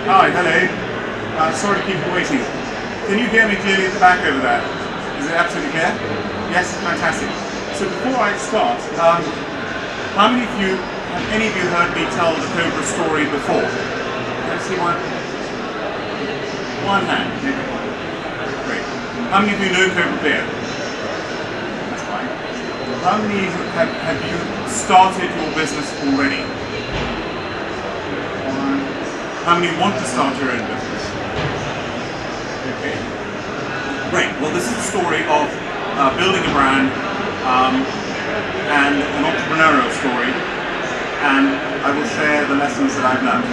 Hi, hello. Sorry to keep you waiting. Can you hear me clearly at the back over there? Is it absolutely clear? Yes, fantastic. So before I start, how many of you, have any of you heard me tell the Cobra story before? Can I see one? One hand, maybe one. Great. How many of you know Cobra beer? That's fine. How many have you started your business already? How many want to start your own business? Okay. Great. Well, this is the story of building a brand and an entrepreneurial story, and I will share the lessons that I've learned.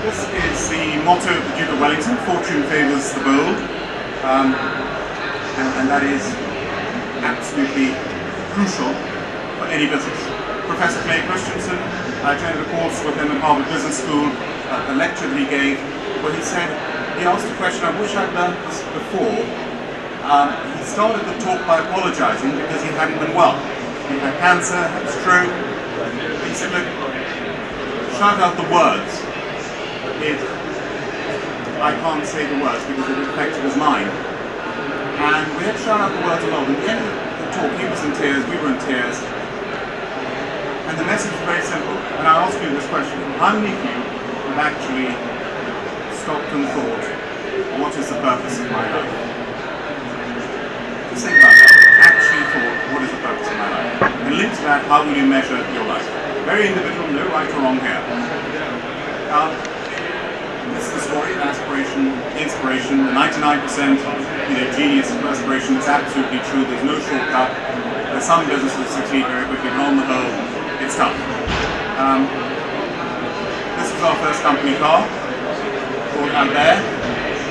This is the motto of the Duke of Wellington: fortune favours the bold. And that is absolutely crucial for any business. Professor Clay Christensen, I attended a course with him at Cardiff Business School, a lecture that he gave, where he said, he asked a question, I wish I'd learned this before. He started the talk by apologizing because he hadn't been well. He had cancer, had a stroke. He said, look, shout out the words if I can't say the words because it affected his mind. And we had to shout out the words a lot. At the end of the talk, he was in tears, we were in tears. And the message was very simple. And I ask you this question: how many of you have actually stopped and thought, what is the purpose of my life? Just think about that. Actually thought, what is the purpose of my life? And linked to that, how will you measure your life? Very individual, no right or wrong here. This is the story of aspiration, inspiration, the 99% genius of aspiration is absolutely true. There's no shortcut. There's some businesses that succeed very quickly, but on the whole, it's tough. This was our first company car, called Albert.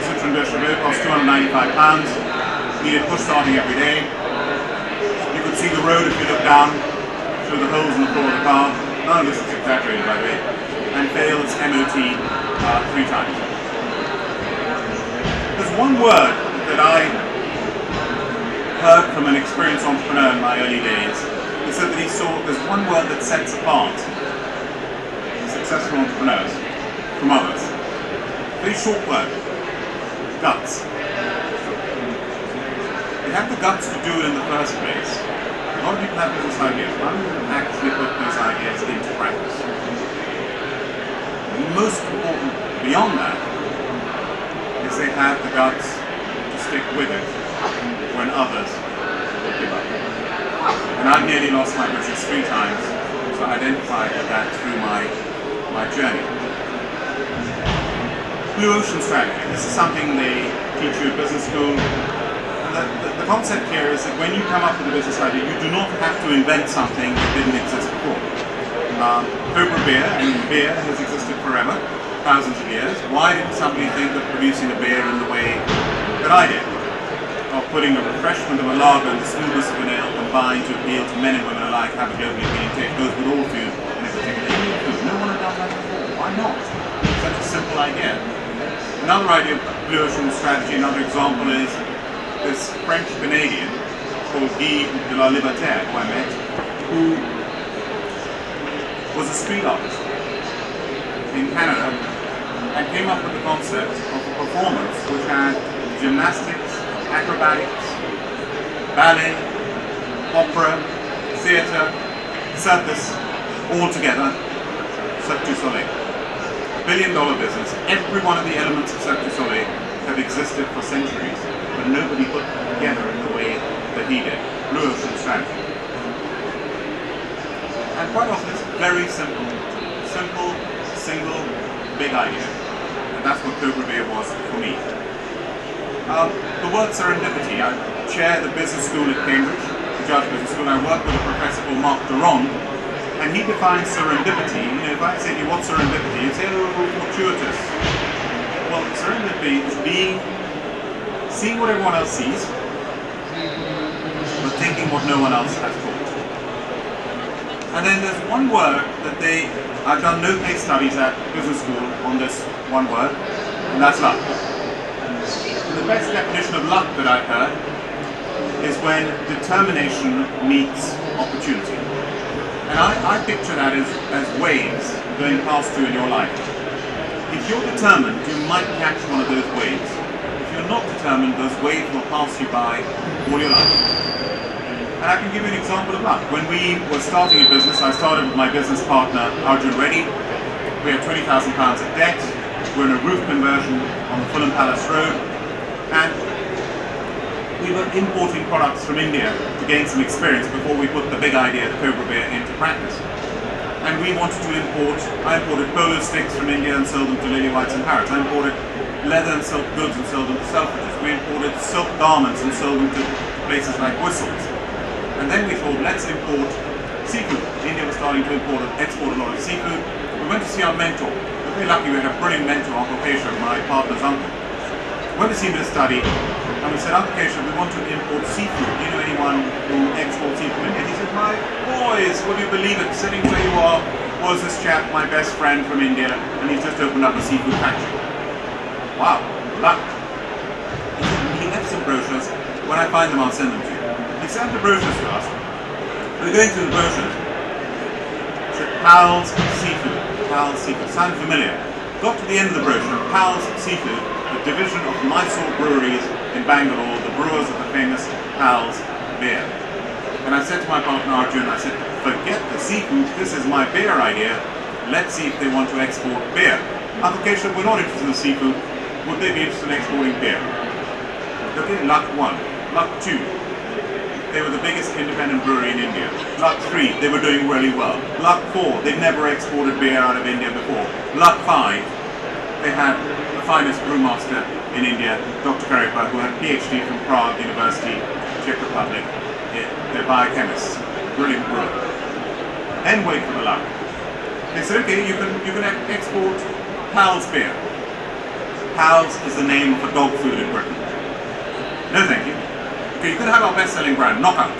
Citroën de Chevaux, cost £295. Needed push starting every day. You could see the road if you looked down through the holes in the floor of the car. None of this is exaggerated, by the way. And failed its MOT 3 times. There's one word that I heard from an experienced entrepreneur in my early days. He said that he saw there's one word that sets apart successful entrepreneurs from others. Very short word: guts. You have the guts to do it in the first place. A lot of people have business ideas, but how do you actually put those ideas into practice? Most important beyond that is they have the guts to stick with it when others give up. And I've nearly lost my business 3 times, so I identified with that through my journey. Blue ocean strategy. This is something they teach you at business school. And the concept here is that when you come up with a business idea, you do not have to invent something that didn't exist before. Cobra beer, and beer has existed forever, thousands of years. Why didn't somebody think of producing a beer in the way that I did? Of putting a refreshment of a lager and the smoothness of an ale combined to appeal to men and women alike, have a globally appealing taste, goes with all food, and in particular Indian food. No one had done that before. Why not? It's such a simple idea. Another idea of blue ocean strategy, another example is this French Canadian called Guy de la Liberté, who I met, who was a street artist in Canada and came up with the concept of a performance which had gymnastics, acrobatics, ballet, opera, theatre, circus, all together, Cirque du Soleil. $1 billion business. Every one of the elements of Cirque du Soleil have existed for centuries, but nobody put them together in the way that he did. Blue ocean strategy. And quite often it's very simple. Simple, single, big idea. And that's what Cobra beer was for me. The word serendipity. I chair the business school at Cambridge, the Judge Business School, and I work with a professor called Mark Duron, and he defines serendipity. If I say to you, what's serendipity? You'd say, oh, fortuitous. Well, serendipity is seeing what everyone else sees, but thinking what no one else has thought. And then there's one word that I've done no case studies at business school on this one word, and that's luck. And the best definition of luck that I've heard is when determination meets opportunity. And I picture that as waves going past you in your life. If you're determined, you might catch one of those waves. If you're not determined, those waves will pass you by all your life. And I can give you an example of luck. When we were starting a business, I started with my business partner, Arjun Reddy. We had £20,000 of debt. We're in a roof conversion on the Fulham Palace Road. And we were importing products from India to gain some experience before we put the big idea of Cobra beer into practice. And we wanted to I imported polo sticks from India and sold them to lily whites and parrots. I imported leather and silk goods and sold them to Selfridges. We imported silk garments and sold them to places like Whistles. And then we thought, let's import seafood. India was starting to export a lot of seafood. We went to see our mentor. We're very lucky we had a brilliant mentor, Uncle Keshav, my partner's uncle. We went to see him at a study, and we said, Uncle Keshav, we want to import seafood. Do you know anyone who exports seafood from India? He said, my boys, would you believe it, sitting where you are was this chap, my best friend from India, and he's just opened up a seafood factory. Wow, luck. He said, he left some brochures. When I find them, I'll send them to you. He sent the brochures to us. We're going through the brochures. It said, Pal's Seafood. Pal's Seafood. Sound familiar? Got to the end of the brochure, Pal's Seafood, a division of Mysore breweries in Bangalore, the brewers of the famous Pal's beer. And I said to my partner Arjun, I said, forget the seafood, this is my beer idea. Let's see if they want to export beer. Uncle Keshav, we're not interested in seafood. Would they be interested in exporting beer? Okay, luck 1. Luck 2. They were the biggest independent brewery in India. Luck 3, they were doing really well. Luck 4, they'd never exported beer out of India before. Luck 5, they had the finest brewmaster in India, Dr. Cobra, who had a PhD from Prague University, Czech Republic. They're biochemists, brilliant brewer. Then wait for the luck. They said, okay, you can export Pal's beer. Pal's is the name for dog food in Britain. No thank you. Okay, you can have our best-selling brand, Knockout.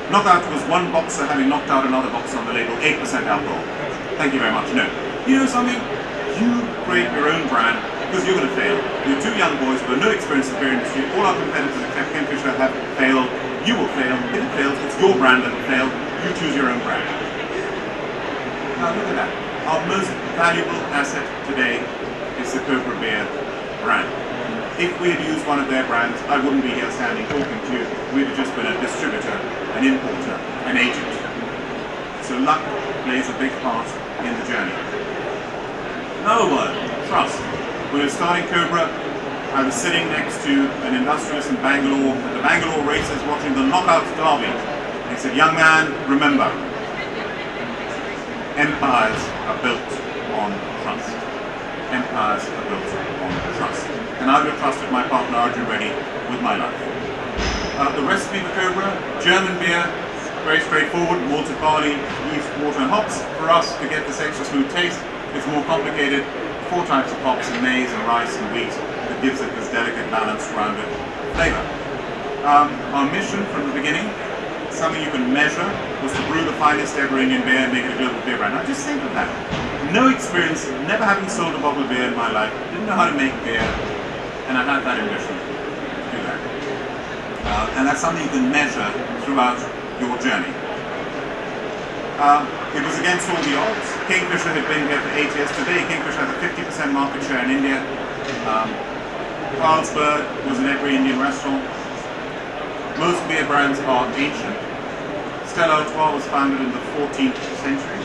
Knockout was one boxer having knocked out another boxer on the label, 8% alcohol. Thank you very much, no. You know something? You create your own brand because you're going to fail. You're two young boys with no experience in the beer industry. All our competitors except Kingfisher have failed. You will fail. If it fails, it's your brand that will fail. You choose your own brand. Now look at that. Our most valuable asset today is the Cobra beer brand. If we had used one of their brands, I wouldn't be here standing talking to you. We'd have just been a distributor, an importer, an agent. So luck plays a big part in the journey. Another word, trust. When we were starting Cobra, I was sitting next to an industrialist in Bangalore at the Bangalore races watching the Knockout Derby. He said, young man, remember, empires are built on trust. Empires are built on trust. And I would have trusted my partner Arjun Reddy with my life. The recipe for Cobra, German beer, very straightforward, malted barley, yeast, water and hops. For us to get this extra smooth taste, it's more complicated. 4 types of hops and maize and rice and wheat that gives it this delicate, balanced, rounded flavor. Our mission from the beginning, something you can measure, was to brew the finest ever Indian beer and make it a global beer brand. Now just think of that. No experience, never having sold a bottle of beer in my life, didn't know how to make beer, and I had that ambition to do that. And that's something you can measure throughout your journey. It was against all the odds. Kingfisher had been here for 8 years. Today, Kingfisher has a 50% market share in India. Carlsberg was in every Indian restaurant. Most beer brands are ancient. Stella Artois was founded in the 14th century.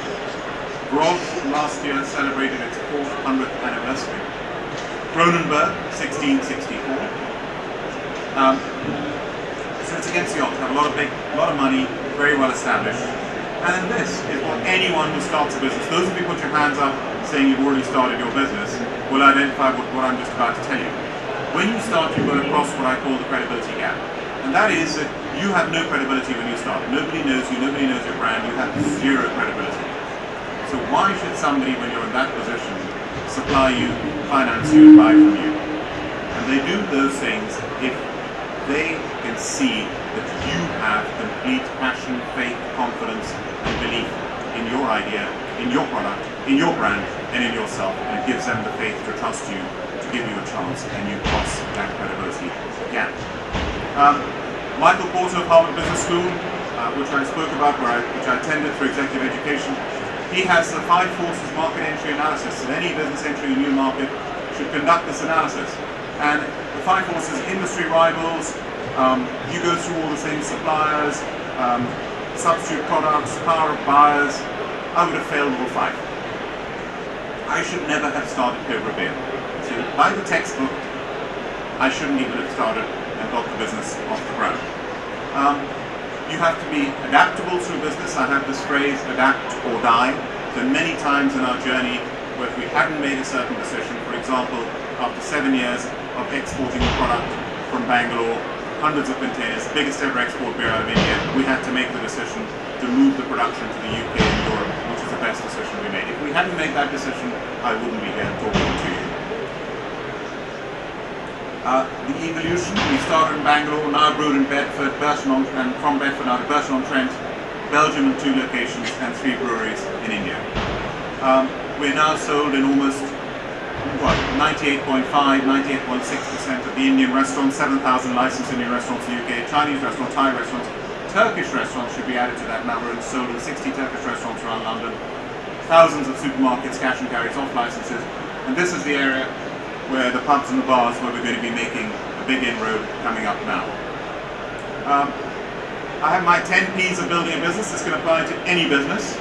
Grog last year celebrated its 400th anniversary. Kronenberg, 1664. So it's against the odds. Have a lot of money, very well established. And this is what anyone who starts a business, those of you put your hands up saying you've already started your business, will identify what I'm just about to tell you. When you start, you're going to cross what I call the credibility gap. And that is that you have no credibility when you start. Nobody knows you, nobody knows your brand, you have zero credibility. So why should somebody, when you're in that position, supply you, finance you, and buy from you? And they do those things if they can see that you have complete passion, faith, confidence, and belief in your idea, in your product, in your brand, and in yourself, and it gives them the faith to trust you, to give you a chance, and you cross that credibility gap. Michael Porter of Harvard Business School, which I spoke about, which I attended for executive education, he has the 5 forces market entry analysis, and any business entering a new market should conduct this analysis. And the 5 forces: industry rivals, you go through all the same suppliers, substitute products, power of buyers. I would have failed all 5. I should never have started Cobra Beer. So by the textbook, I shouldn't even have started and got the business off the ground. You have to be adaptable to business. I have this phrase, adapt or die. So many times in our journey where we hadn't made a certain decision, for example, after 7 years of exporting a product from Bangalore, hundreds of containers, biggest ever export beer out of India, we had to make the decision to move the production to the UK and Europe, which is the best decision we made. If we hadn't made that decision, I wouldn't be here talking to you. The evolution, we started in Bangalore, now brewed in Bedford, and from Bedford now to Burton-on-Trent, Belgium in 2 locations and 3 breweries in India. We're now sold in almost 98.5, 98.6% of the Indian restaurants, 7,000 licensed Indian restaurants in the UK, Chinese restaurants, Thai restaurants, Turkish restaurants should be added to that number, and sold in 60 Turkish restaurants around London, thousands of supermarkets, cash and carries, off licenses, and this is the area where the pubs and the bars where we're going to be making a big inroad coming up now. I have my 10 P's of building a business. This can apply to any business.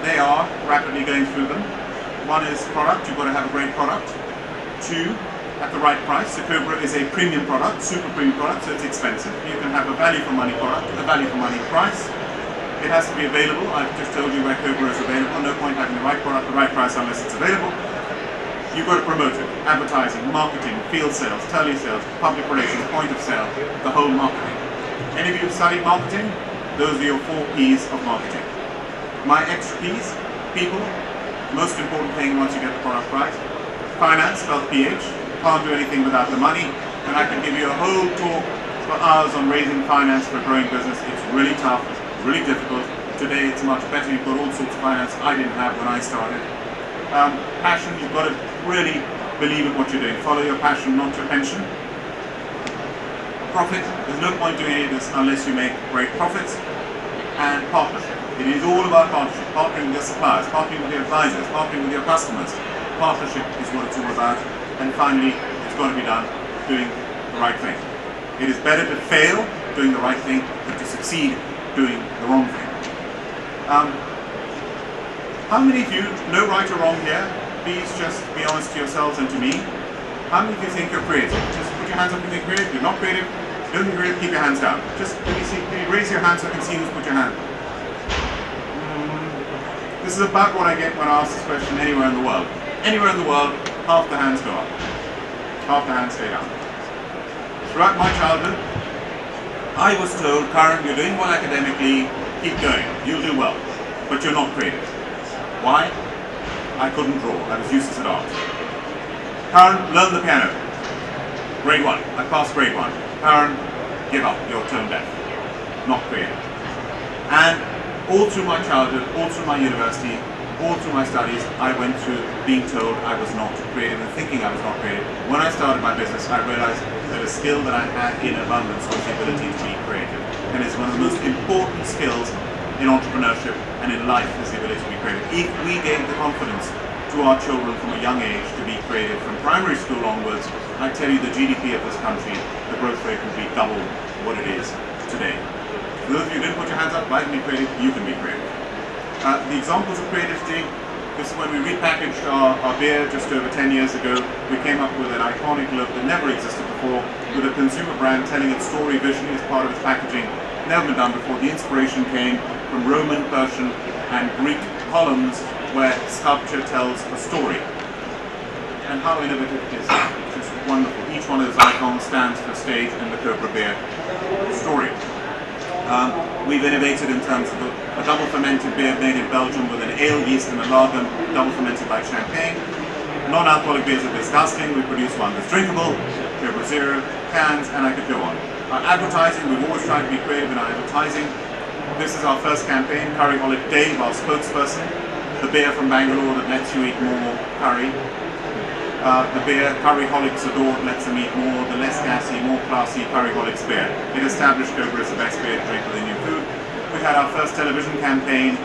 They are rapidly going through them. 1 is product. You've got to have a great product. 2, at the right price. So Cobra is a premium product, super premium product, so it's expensive. You can have a value for money product, a value for money price. It has to be available. I've just told you where Cobra is available. No point having the right product, the right price unless it's available. You've got to promote it. Advertising, marketing, field sales, tele sales, public relations, point of sale, the whole marketing. Any of you who study marketing, those are your 4 P's of marketing. My extra P's, people, most important thing once you get the product right. Finance, spelled PH, can't do anything without the money, and I can give you a whole talk for hours on raising finance for a growing business. It's really tough, it's really difficult. Today it's much better, you've got all sorts of finance I didn't have when I started. Passion, you've got to really believe in what you're doing. Follow your passion, not your pension. Profit, there's no point doing any of this unless you make great profits. And partnership. It is all about partnership. Partnering with your suppliers, partnering with your advisors, partnering with your customers. Partnership is what it's all about. And finally, it's got to be done doing the right thing. It is better to fail doing the right thing than to succeed doing the wrong thing. How many of you, no right or wrong here, please just be honest to yourselves and to me. How many of you think you're creative? Just put your hands up if you think creative. You're not creative, don't think creative, keep your hands down. Just let me see, can you raise your hand so I can see who's put your hand? This is about what I get when I ask this question anywhere in the world. Anywhere in the world, half the hands go up. Half the hands stay down. Throughout my childhood, I was told, Karan, you're doing well academically, keep going, you'll do well, but you're not creative. Why? I couldn't draw. I was useless at art. Karan, learn the piano. Grade 1. I passed grade 1. Karan, give up. You're tone deaf. Not creative. And all through my childhood, all through my university, all through my studies, I went through being told I was not creative and thinking I was not creative. When I started my business, I realized that a skill that I had in abundance was the ability to be creative. And it's one of the most important skills in entrepreneurship and in life is the ability to be creative. If we gave the confidence to our children from a young age to be creative from primary school onwards, I tell you the GDP of this country, the growth rate would be double what it is today. For those of you who didn't put your hands up, like to be creative, you can be creative. The examples of creativity, this is when we repackaged our beer just over 10 years ago. We came up with an iconic look that never existed before, with a consumer brand telling its story visually as part of its packaging. Never been done before. The inspiration came from Roman, Persian, and Greek columns where sculpture tells a story. And how innovative is that? It's just wonderful. Each one of those icons stands for a stage in the Cobra beer story. We've innovated in terms of a double fermented beer made in Belgium with an ale yeast and a lager, double fermented like champagne. Non-alcoholic beers are disgusting. We produce one that's drinkable, Cobra Zero, cans, and I could go on. Advertising, we've always tried to be creative in our advertising. This is our first campaign, Curry Olive Dave, our spokesperson, the beer from Bangalore that lets you eat more curry. the beer, Curryholics Adored lets them eat more, the less gassy, more classy Curryholics beer. It established Cobra as the best beer to drink with Indian food. We had our first television campaign,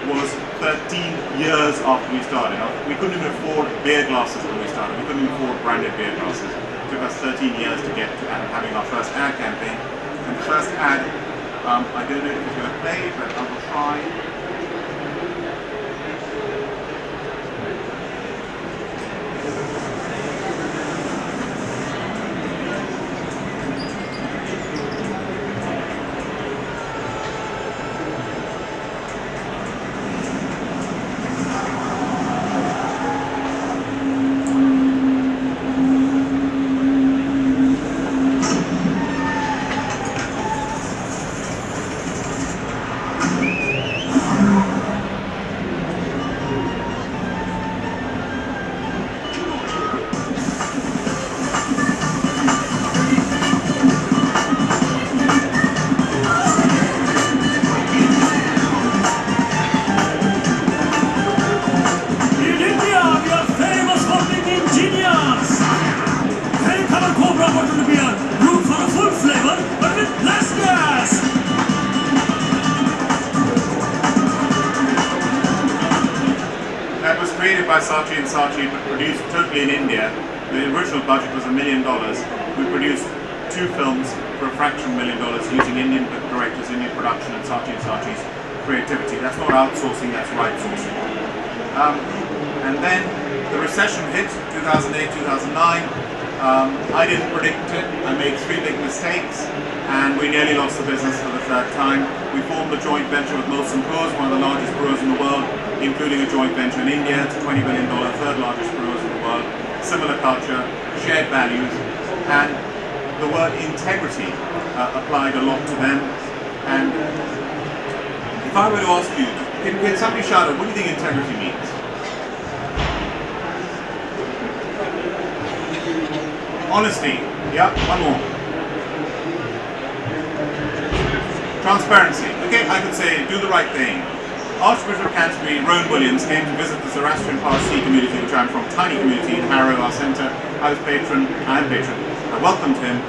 was 13 years after we started. We couldn't even afford beer glasses when we started. We couldn't even afford branded beer glasses. It took us 13 years to get to having our first ad campaign. And the first ad, I don't know if it's going to play, but I will try. Created by Saatchi and Saatchi, but produced totally in India. The original budget was $1 million. We produced 2 films for a fraction of $1 million using Indian directors, Indian production, and Saatchi's creativity. That's not outsourcing, that's right sourcing. And then the recession hit, 2008, 2009. I didn't predict it. I made 3 big mistakes, and we nearly lost the business for the 3rd time. We formed a joint venture with Molson Coors, one of the largest brewers in the world, including a joint venture in India. It's a $20 billion, 3rd largest brewers in the world. Similar culture, shared values, and the word integrity applied a lot to them. And if I were to ask you, can somebody shout out, what do you think integrity means? Honesty. Yeah, one more. Transparency. Okay, I could say do the right thing. Archbishop of Canterbury, Rowan Williams, came to visit the Zoroastrian Parsi community, which I'm from, tiny community in Harrow, our centre. I was patron, I am patron. I welcomed him,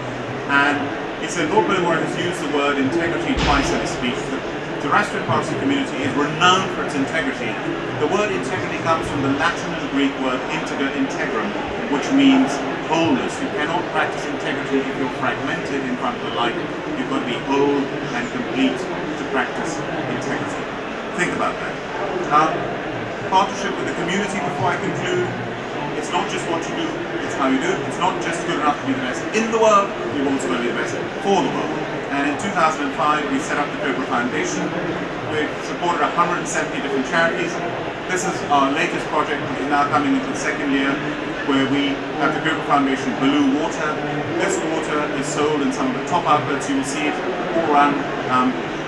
and he said Lord Bilimoria has used the word integrity twice in his speech. The Zoroastrian Parsi community is renowned for its integrity. The word integrity comes from the Latin and Greek word integer, integrum, which means wholeness. You cannot practice integrity if you're fragmented in front of the light. You've got to be whole and complete to practice integrity. Think about that. Partnership with the community before I conclude. It's not just what you do, it's how you do it. It's not just good enough to be the best in the world, you've also got to be the best for the world. And in 2005 we set up the Cobra Foundation. We've supported 170 different charities. This is our latest project, which is now coming into the 2nd year, where we have the Cobra Foundation Blue Water. This water is sold in some of the top outlets. You will see it all around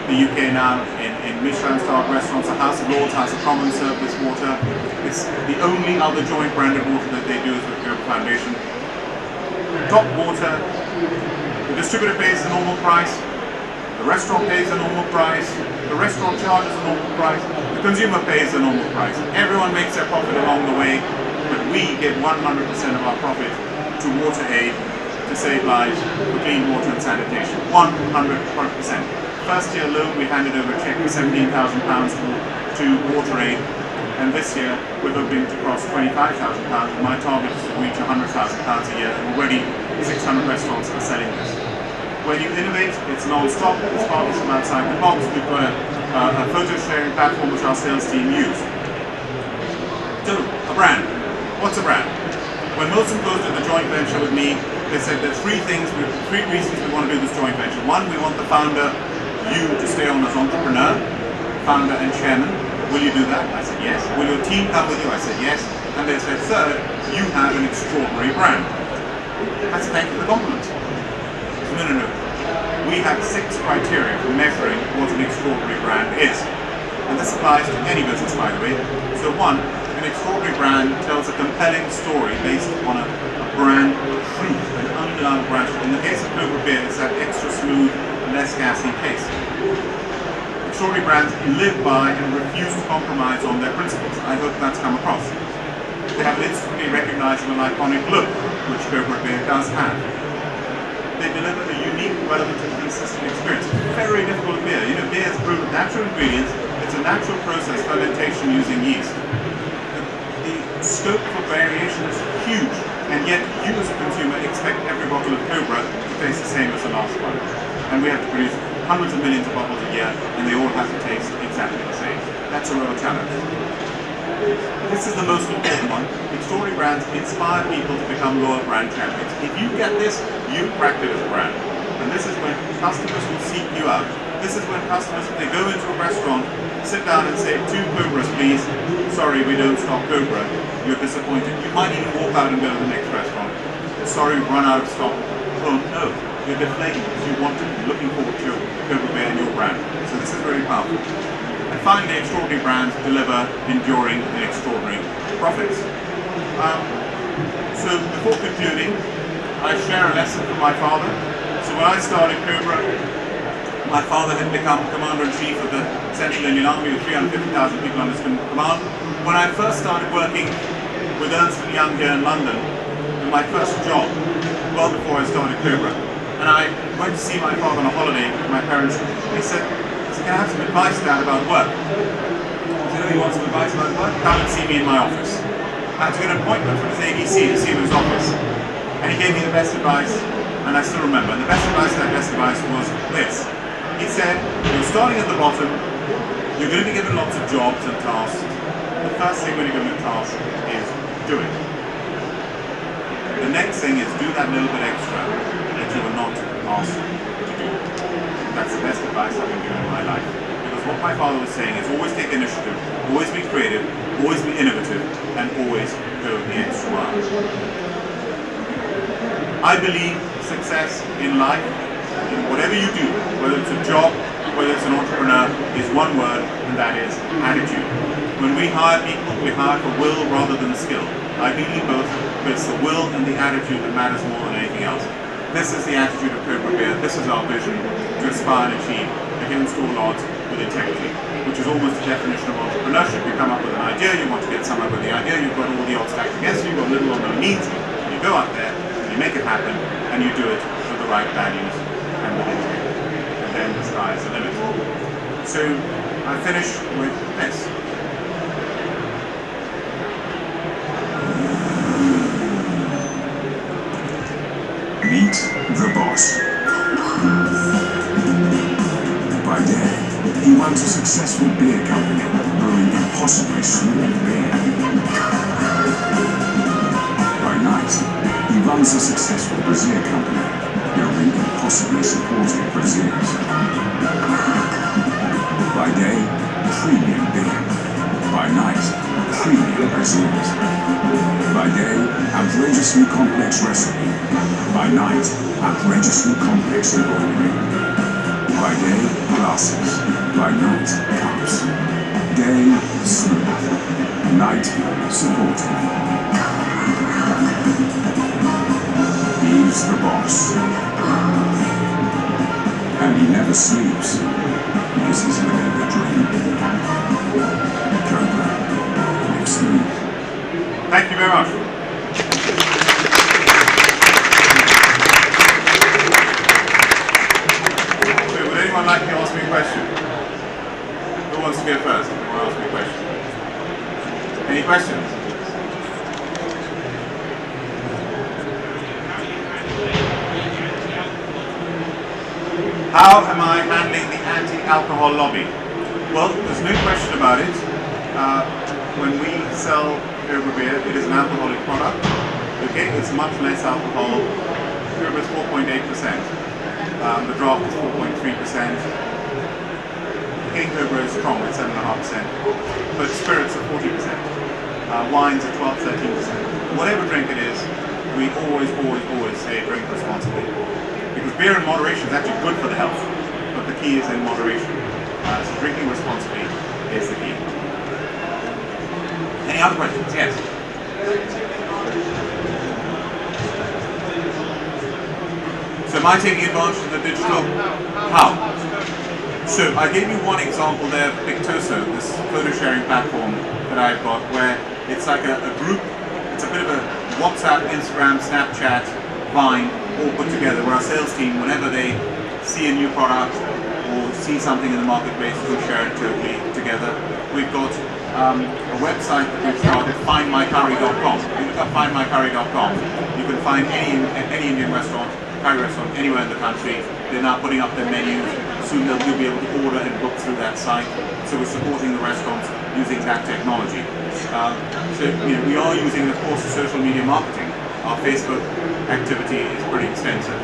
the UK now in Michelin-starred restaurants. The House of Lords, House of Commons serve this water. It's the only other joint branded water that they do is with the Cobra Foundation. Top water. The distributor pays the normal price. The restaurant pays the normal price. The restaurant charges the normal price. The consumer pays the normal price. Everyone makes their profit along the way, but we give 100% of our profit to water aid to save lives for clean water and sanitation. 100%. First year alone, we handed over a cheque for £17,000 to Water Aid, and this year we're hoping to cross £25,000. My target is to reach £100,000 a year, and already 600 restaurants are selling this. When you innovate, it's non-stop, it's partly from outside the box. We've got a photo sharing platform which our sales team use. So, a brand. What's a brand? When Molson Coors did the joint venture with me, they said there's 3 reasons we want to do this joint venture. 1, we want the founder, you, to stay on as entrepreneur, founder and chairman. Will you do that? I said yes. Will your team come with you? I said yes. And they said, 3rd, you have an extraordinary brand. I said, thank you for the compliment. No. We have 6 criteria for measuring what an extraordinary brand is. And this applies to any business, by the way. So 1, an extraordinary brand tells a compelling story based on a brand truth, an underlying brand truth. In the case of Cobra beer, it's that extra smooth, less gassy taste. Extraordinary brands live by and refuse to compromise on their principles. I hope that's come across. They have an instantly recognizable iconic look, which Cobra beer does have. They deliver a unique, relevant and consistent experience. Very difficult beer. You know, beer is brewed with natural ingredients. It's a natural process, fermentation using yeast. The scope for variation is huge, and yet you as a consumer expect every bottle of Cobra to taste the same as the last one. And we have to produce hundreds of millions of bottles a year, and they all have to taste exactly the same. That's a real challenge. This is the most important one. Extraordinary brands inspire people to become loyal brand champions. If you get this, you cracked it as a brand. And this is when customers will seek you out. This is when customers, if they go into a restaurant, sit down and say, 2 Cobras please, sorry we don't stock Cobra, you're disappointed. You might even walk out and go to the next restaurant. Sorry, we've run out of stock. Oh no, you're deflating because you want to be looking forward to your Cobra beer and your brand. So this is very powerful. And finally, extraordinary brands deliver enduring and extraordinary profits. So before concluding, I share a lesson from my father. So when I started Cobra, my father had become Commander-in-Chief of the Central Indian Army with 350,000 people under his command. When I first started working with Ernst & Young here in London, in my first job, well before I started Cobra, and I went to see my father on a holiday with my parents. They said, can I have some advice, Dad, about work? I said, oh, you want some advice about work? Come and see me in my office. I had to get an appointment from his ABC to see him in his office. And he gave me the best advice, and I still remember. And the best advice was this. He said, you're starting at the bottom, you're going to be given lots of jobs and tasks. The first thing when you're given a task is do it. The next thing is do that little bit extra that you were not asked to do. That's the best advice I've been given in my life. Because what my father was saying is always take initiative, always be creative, always be innovative, and always go the extra mile. I believe success in life, in whatever you do, whether it's a job, whether it's an entrepreneur, is one word, and that is attitude. When we hire people, we hire for will rather than skill. Ideally both, but it's the will and the attitude that matters more than anything else. This is the attitude of Cobra Beer. This is our vision to aspire and achieve against all odds with integrity, which is almost the definition of entrepreneurship. You come up with an idea, you want to get somewhere with the idea, you've got all the odds stacked against you, you've got little or no means, and you go out there, and you make it happen, and you do it with the right values and with integrity. And then the sky is the limit. So I finish with this. Meet the boss. By day, he runs a successful beer company, brewing impossibly small beer. By night, he runs a successful brazier company, building impossibly supportive braziers. By day, premium beer. By night, premium braziers. By day, outrageously complex recipe. By night, outrageously complex embroidery. By day, glasses. By night, cups. Day, smooth. Night, supportive. He's the boss. And he never sleeps, because he's living the dream. Cobra, live smooth. Thank you very much. So would anyone like to ask me a question? Who wants to go first? Who wants to ask me a question? Any questions? How am I handling the anti-alcohol lobby? Well, there's no question about it. When we sell Cobra beer, it is an alcoholic product. Okay, it's much less alcohol. Cobra is 4.8%. The draft is 4.3%. King Cobra is strong at 7.5%. But spirits are 40%. Wines are 12-13%. Whatever drink it is, we always say drink responsibly. Because beer in moderation is actually good for the health, but the key is in moderation. So drinking responsibly is the key. Any other questions? Yes. So am I taking advantage of the digital? How? So I gave you one example there, Pictoso, this photo sharing platform that I've got, where it's like a group it's a bit of a WhatsApp, Instagram, Snapchat, Vine, all put together, where our sales team, whenever they see a new product or see something in the marketplace, will share it totally together. We've got a website that we've started, findmycurry.com. If you look up findmycurry.com, you can find any Indian restaurant, curry restaurant, anywhere in the country. They're now putting up their menus. Soon you'll be able to order and book through that site. So we're supporting the restaurants using that technology. So we are using, of course, social media marketing. Our Facebook activity is pretty extensive.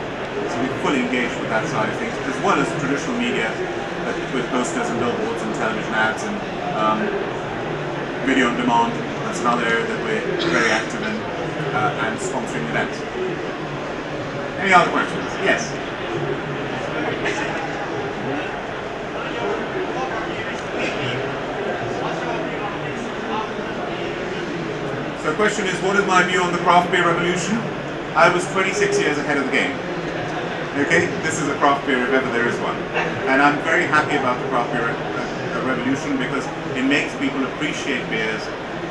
So we're fully engaged with that side of things, as well as traditional media with posters and billboards and television ads and video on demand. That's another area that we're very active in, and sponsoring events. Any other questions? Yes? So the question is, what is my view on the craft beer revolution? I was 26 years ahead of the game. Okay, this is a craft beer if ever there is one. And I'm very happy about the craft beer revolution because it makes people appreciate beers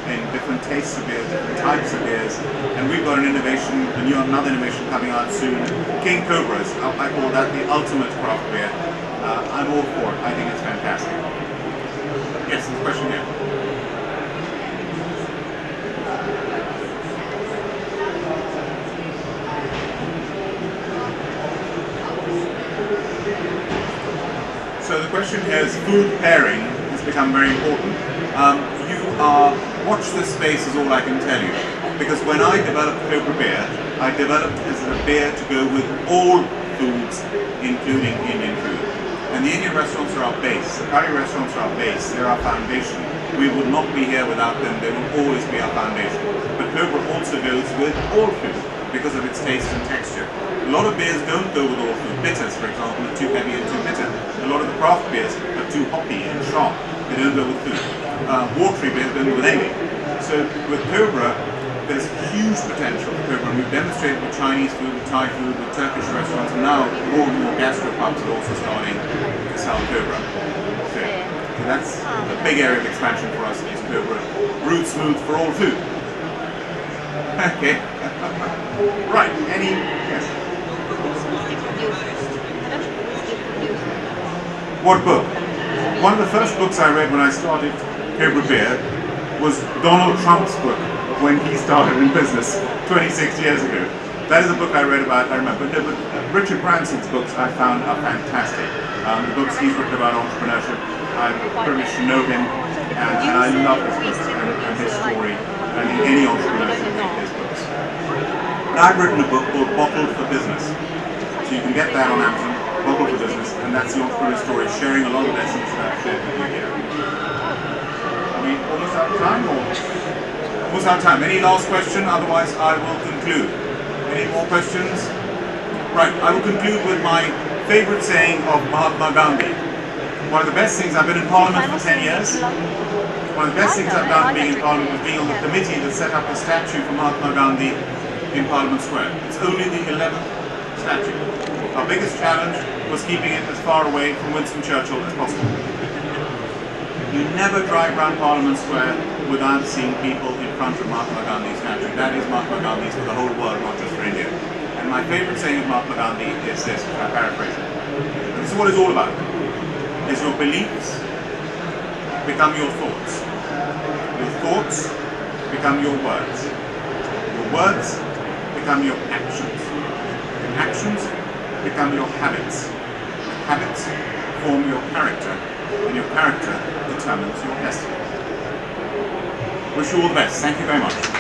in different tastes of beers, different types of beers. And we've got an innovation, another innovation coming out soon. King Cobras, I call that the ultimate craft beer. I'm all for it. I think it's fantastic. Yes, there's a question here. So the question is, food pairing has become very important. Watch this space is all I can tell you. Because when I developed Cobra beer, I developed it as a beer to go with all foods, including Indian food. And the Indian restaurants are our base, the curry restaurants are our base, they're our foundation. We would not be here without them, they will always be our foundation. But Cobra also goes with all food because of its taste and texture. A lot of beers don't go with all food. Bitters, for example, are too heavy and too bitter. A lot of the craft beers are too hoppy and sharp. They don't go with food. Watery beers don't go with anything. So with Cobra, there's huge potential for Cobra. We've demonstrated with Chinese food, with Thai food, with Turkish restaurants, and now more and more gastropubs are also starting to sell Cobra. So that's a big area of expansion for us, is Cobra. Root smooth for all food. Okay. Right, yes. What book? One of the first books I read when I started Cobra Beer was Donald Trump's book when he started in business 26 years ago. That is a book I read about, I remember. But Richard Branson's books I found are fantastic. The books he's written about entrepreneurship, I'm privileged to know him, and I love his books and his story, and any entrepreneur should read his books. I've written a book called Bottled for Business. So you can get that on Amazon, Bottled for Business, and that's the entrepreneur story, sharing a lot of lessons that I've shared with you here. Are we almost out of time? Almost out of time. Any last question? Otherwise I will conclude. Any more questions? Right, I will conclude with my favorite saying of Mahatma Gandhi. One of the best things, I've been in Parliament for 10 years. One of the best things I've done being in Parliament was being on the committee that set up the statue for Mahatma Gandhi in Parliament Square. It's only the 11th statue. Our biggest challenge was keeping it as far away from Winston Churchill as possible. You never drive around Parliament Square without seeing people in front of Mahatma Gandhi's statue. That is Mahatma Gandhi's for the whole world, not just for India. And my favorite saying of Mahatma Gandhi is this, I paraphrase it. This is what it's all about. Is your beliefs become your thoughts. Your thoughts become your words. Your words become your actions. Your actions become your habits. Habits form your character, and your character determines your destiny. Wish you all the best. Thank you very much.